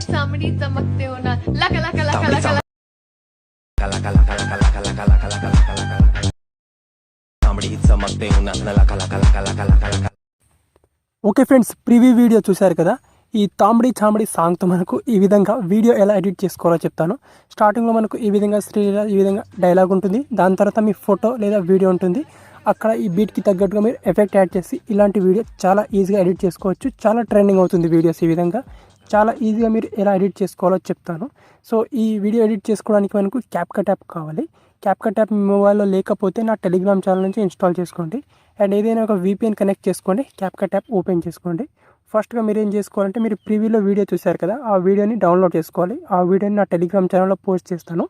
सामने चमकते हो ना luck luck luck luck luck okay friends, preview video చూశారు కదా. ఈ తాంబడి చాంబడి సాంగ్తో మనకు ఈ విధంగా వీడియో ఎలా ఎడిట్ చేసుకోవాలో చెప్తాను. స్టార్టింగ్లో మనకు ఈ విధంగా ఈ విధంగా డైలాగ్ ఉంటుంది. దాని తర్వాత మీ ఫోటో లేదా వీడియో ఉంటుంది. అక్కడ ఈ బీట్కి తగ్గట్టుగా మీరు ఎఫెక్ట్ యాడ్ చేసి ఇలాంటి వీడియో చాలా ఈజీగా ఎడిట్ చేసుకోవచ్చు. చాలా ట్రెండింగ్ అవుతుంది వీడియోస్. ఈ విధంగా చాలా ఈజీగా మీరు ఎలా ఎడిట్ చేసుకోవాలో చెప్తాను. సో ఈ వీడియో ఎడిట్ చేసుకోవడానికి మనకు క్యాప్కట్ యాప్ కావాలి. క్యాప్కట్ యాప్ మీ మొబైల్లో లేకపోతే నా టెలిగ్రామ్ ఛానల్ నుంచి ఇన్స్టాల్ చేసుకోండి. అండ్ ఏదైనా ఒక VPN కనెక్ట్ చేసుకోండి. క్యాప్కట్ యాప్ ఓపెన్ చేసుకోండి. ఫస్ట్గా మీరు ఏం చేసుకోవాలంటే, మీరు ప్రీవ్యూలో వీడియో చూశారు కదా, ఆ వీడియోని డౌన్లోడ్ చేసుకోవాలి. ఆ వీడియోని నా టెలిగ్రామ్ ఛానల్లో పోస్ట్ చేస్తాను.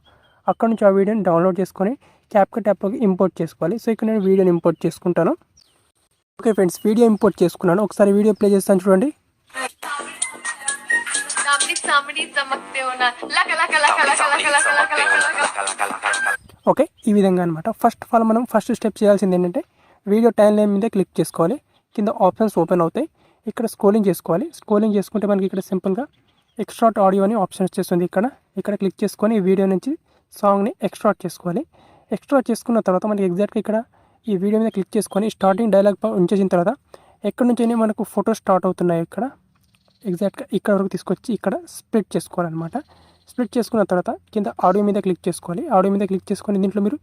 అక్కడ నుంచి ఆ వీడియోని డౌన్లోడ్ చేసుకొని క్యాప్కట్ యాప్లోకి ఇంపోర్ట్ చేసుకోవాలి. సో ఇక్కడ నేను వీడియోని ఇంపోర్ట్ చేసుకుంటాను. ఓకే ఫ్రెండ్స్, వీడియో ఇంపోర్ట్ చేసుకున్నాను. ఒకసారి వీడియో ప్లే చేస్తాను చూడండి. ఓకే, ఈ విధంగా అనమాట. ఫస్ట్ ఆఫ్ ఆల్ మనం ఫస్ట్ స్టెప్ చేయాల్సింది ఏంటంటే, వీడియో టైం లైన్ మీద క్లిక్ చేసుకోవాలి. కింద ఆప్షన్స్ ఓపెన్ అవుతాయి. ఇక్కడ స్క్రోలింగ్ చేసుకోవాలి. స్క్రోలింగ్ చేసుకుంటే మనకి ఇక్కడ సింపుల్గా ఎక్స్ట్రాక్ట్ ఆడియో అని ఆప్షన్ వచ్చేస్తుంది. ఇక్కడ క్లిక్ చేసుకొని ఈ వీడియో నుంచి సాంగ్ని ఎక్స్ట్రాక్ట్ చేసుకోవాలి. ఎక్స్ట్రాక్ట్ చేసుకున్న తర్వాత మనకి ఎగ్జాక్ట్గా ఇక్కడ ఈ వీడియో మీద క్లిక్ చేసుకొని స్టార్టింగ్ డైలాగ్ ఉంచేసిన తర్వాత ఎక్కడి నుంచి మనకు ఫోటో స్టార్ట్ అవుతున్నాయి ఇక్కడ ఎగ్జాక్ట్గా ఇక్కడ వరకు తీసుకొచ్చి ఇక్కడ స్ప్లిట్ చేసుకోవాలన్నమాట. స్ప్లిట్ చేసుకున్న తర్వాత కింద ఆడియో మీద క్లిక్ చేసుకోవాలి. ఆడియో మీద క్లిక్ చేసుకొని దీంట్లో మీరు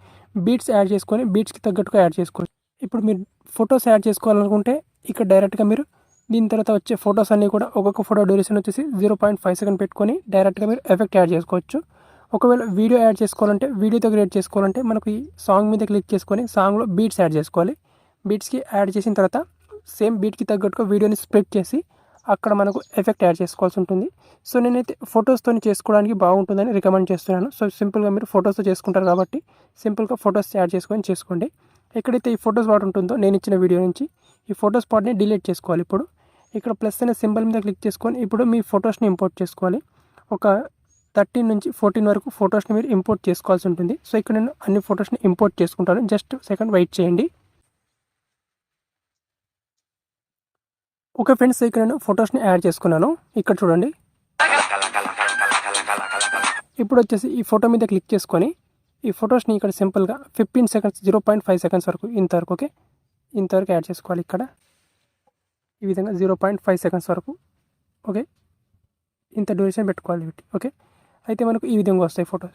బీట్స్ యాడ్ చేసుకొని బీట్స్కి తగ్గట్టుగా యాడ్ చేసుకోవాలి. ఇప్పుడు మీరు ఫొటోస్ యాడ్ చేసుకోవాలనుకుంటే ఇక్కడ డైరెక్ట్గా మీరు దీని తర్వాత వచ్చే ఫొటోస్ అన్నీ కూడా ఒక్కొక్క ఫోటో డ్యూరేషన్ వచ్చేసి 0.5 సెకండ్ పెట్టుకొని డైరెక్ట్గా మీరు ఎఫెక్ట్ యాడ్ చేసుకోవచ్చు. ఒకవేళ వీడియో యాడ్ చేసుకోవాలంటే, వీడియోతో క్రియేట్ చేసుకోవాలంటే మనకు ఈ సాంగ్ మీద క్లిక్ చేసుకొని సాంగ్లో బీట్స్ యాడ్ చేసుకోవాలి. బీట్స్కి యాడ్ చేసిన తర్వాత సేమ్ బీట్కి తగ్గట్టుగా వీడియోని స్ప్లిట్ చేసి అక్కడ మనకు ఎఫెక్ట్ యాడ్ చేసుకోవాల్సి ఉంటుంది. సో నేనైతే ఫొటోస్తో చేసుకోవడానికి బాగుంటుందని రికమెండ్ చేస్తున్నాను. సో సింపుల్గా మీరు ఫొటోస్తో చేసుకుంటారు కాబట్టి సింపుల్గా ఫొటోస్ యాడ్ చేసుకోండి. ఎక్కడైతే ఈ ఫొటోస్ పార్ట్ ఉంటుందో నేను ఇచ్చిన వీడియో నుంచి ఈ ఫొటోస్ పార్ట్ని డిలీట్ చేసుకోవాలి. ఇప్పుడు ఇక్కడ ప్లస్ అనే సింబల్ మీద క్లిక్ చేసుకొని ఇప్పుడు మీ ఫొటోస్ని ఇంపోర్ట్ చేసుకోవాలి. ఒక 13 నుంచి 14 వరకు ఫొటోస్ని మీరు ఇంపోర్ట్ చేసుకోవాల్సి ఉంటుంది. సో ఇక్కడ నేను అన్ని ఫొటోస్ని ఇంపోర్ట్ చేసుకుంటాను. జస్ట్ సెకండ్ వెయిట్ చేయండి. ఓకే ఫ్రెండ్స్, ఇక్కడ నేను ఫొటోస్ని యాడ్ చేసుకున్నాను. ఇక్కడ చూడండి. ఇప్పుడు వచ్చేసి ఈ ఫోటో మీద క్లిక్ చేసుకొని ఈ ఫొటోస్ని ఇక్కడ సింపుల్గా 15 సెకండ్స్ 0.5 సెకండ్స్ వరకు ఇంతవరకు ఓకే ఇంతవరకు యాడ్ చేసుకోవాలి. ఇక్కడ ఈ విధంగా 0.5 సెకండ్స్ వరకు ఓకే ఇంత డ్యూరేషన్ పెట్టుకోవాలి వీటి. ఓకే, అయితే మనకు ఈ విధంగా వస్తాయి ఫొటోస్.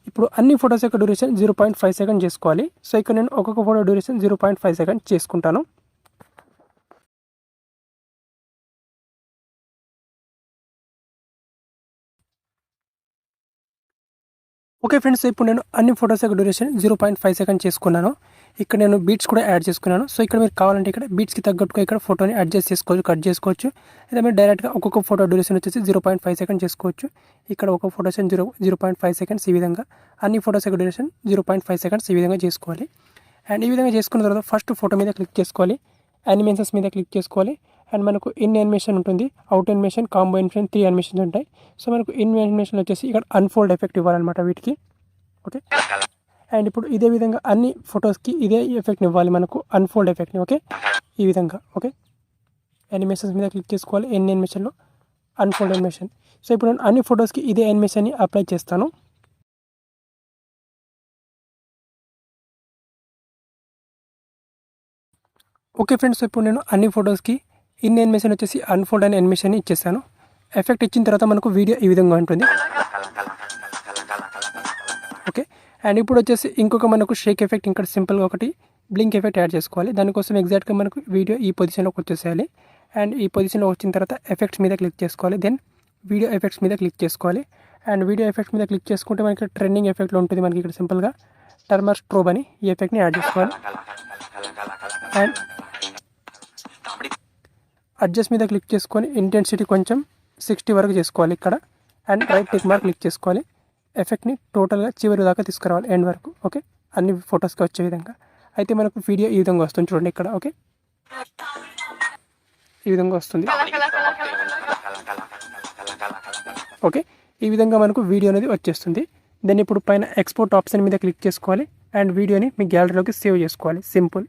ఇప్పుడు అన్ని ఫొటోస్ యొక్క డ్యూరేషన్ 0.5 సెకండ్ చేసుకోవాలి. సో ఇక్కడ నేను ఒక్కొక్క ఫోటో డ్యూరేషన్ 0.5 సెకండ్ చేసుకుంటాను. ఓకే ఫ్రెండ్స్, ఇప్పుడు నేను అన్ని ఫొటోస్ యొక్క డ్యూరేషన్ 0.5 సెకండ్ చేసుకున్నాను. ఇక్కడ నేను బీట్స్ కూడా యాడ్ చేసుకున్నాను. సో ఇక్కడ మీరు కావాలంటే ఇక్కడ బీట్స్కి తగ్గట్టుగా ఇక్కడ ఫోటోని అడ్జస్ట్ చేసుకోవచ్చు, కట్ చేసుకోవచ్చు. అయితే మీరు డైరెక్ట్గా ఒక్కొక్క ఫోటో డ్యూరేషన్ వచ్చేసి 0.5 సెకండ్ చేసుకోవచ్చు. ఇక్కడ ఒక ఫోటోషన్ 0.5 సెకండ్స్ ఈ విధంగా అన్ని ఫొటోస్ యొక్క డ్యూరేషన్ 0.5 సెకండ్స్ ఈ విధంగా చేసుకోవాలి. అండ్ ఈ విధంగా చేసుకున్న తర్వాత ఫస్ట్ ఫోటో మీద క్లిక్ చేసుకోవాలి. యానిమేషన్స్ మీద క్లిక్ చేసుకోవాలి. అండ్ మనకు ఇన్ యానిమేషన్ ఉంటుంది, out animation, combo animation, 3 animations ఉంటాయి. సో మనకు ఇన్ యానిమేషన్ వచ్చేసి ఇక్కడ అన్ఫోల్డ్ ఎఫెక్ట్ ఇవ్వాలన్నమాట వీటికి. ఓకే, అండ్ ఇప్పుడు ఇదే విధంగా అన్ని ఫొటోస్కి ఇదే ఎఫెక్ట్ని ఇవ్వాలి మనకు, అన్ఫోల్డ్ ఎఫెక్ట్ని. ఓకే, ఈ విధంగా. ఓకే, యానిమేషన్స్ మీద క్లిక్ చేసుకోవాలి. ఎన్ యానిమేషన్లో అన్ఫోల్డ్ యానిమేషన్. సో ఇప్పుడు నేను అన్ని ఫొటోస్కి ఇదే యానిమేషన్ని అప్లై చేస్తాను. ఓకే ఫ్రెండ్స్, ఇప్పుడు నేను అన్ని ఫొటోస్కి ఇన్ యానిమేషన్ వచ్చేసి అన్ఫోల్డ్ అనే యానిమేషన్ ఇచ్చేసాను. ఎఫెక్ట్ ఇచ్చిన తర్వాత మనకు వీడియో ఈ విధంగా ఉంటుంది. ఓకే, అండ్ ఇప్పుడు వచ్చేసి ఇంకొక మనకు షేక్ ఎఫెక్ట్ ఇంకా సింపుల్గా ఒకటి బ్లింక్ ఎఫెక్ట్ యాడ్ చేసుకోవాలి. దానికోసం ఎగ్జాక్ట్గా మనకు వీడియో ఈ పొజిషన్లోకి వచ్చేసేయాలి. అండ్ ఈ పొజిషన్లో వచ్చిన తర్వాత ఎఫెక్ట్స్ మీద క్లిక్ చేసుకోవాలి. దెన్ వీడియో ఎఫెక్ట్స్ మీద క్లిక్ చేసుకోవాలి. అండ్ వీడియో ఎఫెక్ట్స్ మీద క్లిక్ చేసుకుంటే మనకి ట్రెండింగ్ ఎఫెక్ట్లో ఉంటుంది మనకి ఇక్కడ సింపుల్గా టర్మర్ స్ట్రోబ్ అని ఈ ఎఫెక్ట్ని యాడ్ చేసుకోవాలి. అండ్ అడ్జస్ట్ మీద క్లిక్ చేసుకొని ఇంటెన్సిటీ కొంచెం 60 వరకు చేసుకోవాలి ఇక్కడ. And right tick mark click చేసుకోవాలి. ఎఫెక్ట్ని టోటల్గా చివరి దాకా తీసుకురావాలి, ఎండ్ వరకు. ఓకే, అన్ని ఫొటోస్కి వచ్చే విధంగా. అయితే మనకు వీడియో ఈ విధంగా వస్తుంది చూడండి ఇక్కడ. ఓకే, ఈ విధంగా వస్తుంది. ఓకే, ఈ విధంగా మనకు వీడియో అనేది వచ్చేస్తుంది. దెన్ ఇప్పుడు పైన ఎక్స్పోర్ట్ ఆప్షన్ మీద క్లిక్ చేసుకోవాలి. అండ్ వీడియోని మీ గ్యాలరీలోకి సేవ్ చేసుకోవాలి. సింపుల్.